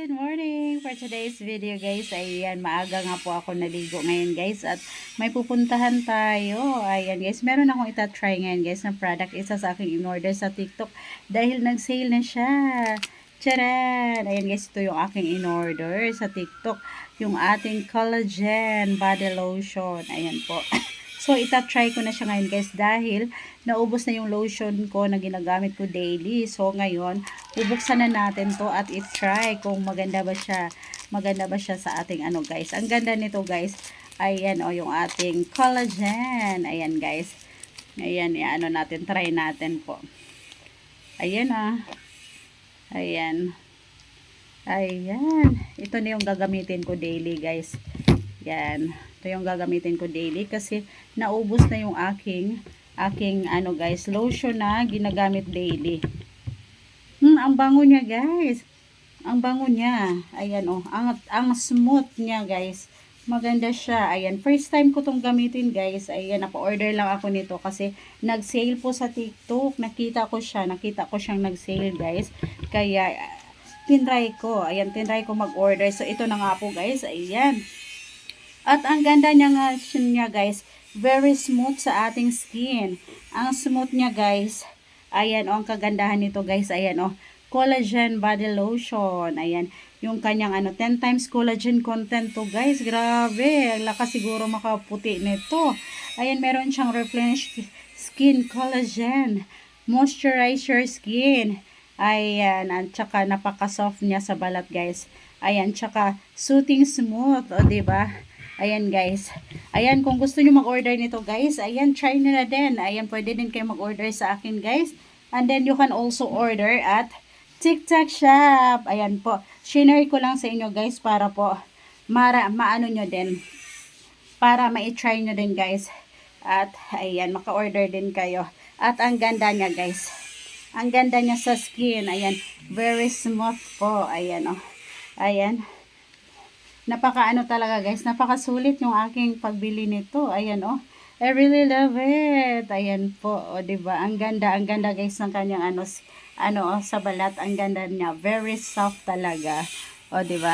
Good morning! For today's video guys, ayan, maaga nga po ako naligo ngayon guys at may pupuntahan tayo. Ayan guys, meron akong itatry ngayon guys na product, isa sa aking in-order sa TikTok dahil nag-sale na siya. Charan! Ayan guys, ito yung aking in-order sa TikTok, yung ating collagen body lotion. Ayan po. So, itatry ko na siya ngayon guys dahil naubos na yung lotion ko na ginagamit ko daily. So, ngayon, bubuksan na natin to at itry kung maganda ba siya. Maganda ba siya sa ating ano guys. Ang ganda nito guys. Ayan o, yung ating collagen. Ayan guys. Ayan, ano natin, try natin po. Ayan Ayan. Ayan. Ito na yung gagamitin ko daily guys. Yan. Ito yung gagamitin ko daily kasi naubos na yung aking ano guys, lotion na ginagamit daily. Ang bango niya guys. Ang bango niya. Ayan oh, ang smooth niya guys. Maganda siya. Ayan, first time ko tong gamitin guys. Ayan, napa-order lang ako nito kasi nag-sale po sa TikTok. Nakita ko siyang nag-sale guys. Kaya tinry ko. Ayan, tinry ko mag-order. So ito na nga po guys. Ayan. At ang ganda niya guys, very smooth sa ating skin. Ang smooth niya guys. Ayan ang kagandahan nito guys. Ayan collagen body lotion. Ayan, yung kanyang 10 times collagen content to guys. Grabe, ang lakas siguro makaputi nito. Ayan, meron siyang replenish skin collagen, moisturize your skin. Ayan, at saka napaka-soft niya sa balat guys. Ayan, tsaka soothing smooth, o diba? Ayan guys. Ayan, kung gusto nyo mag-order nito guys, ayan, try nyo na din. Ayan, pwede din kayo mag-order sa akin guys. And then you can also order at TikTok shop. Ayan po. Share ko lang sa inyo guys para po maano nyo din. Para ma-try nyo din guys. At ayan, maka-order din kayo. At ang ganda niya guys. Ang ganda niya sa skin. Ayan, very smooth po. Ayan Ayan. Napaka talaga guys, napakasulit yung aking pagbili nito. Ayan I really love it. Ayan po, diba? Ang ganda guys ng kanyang sa balat. Ang ganda niya, very soft talaga. Diba?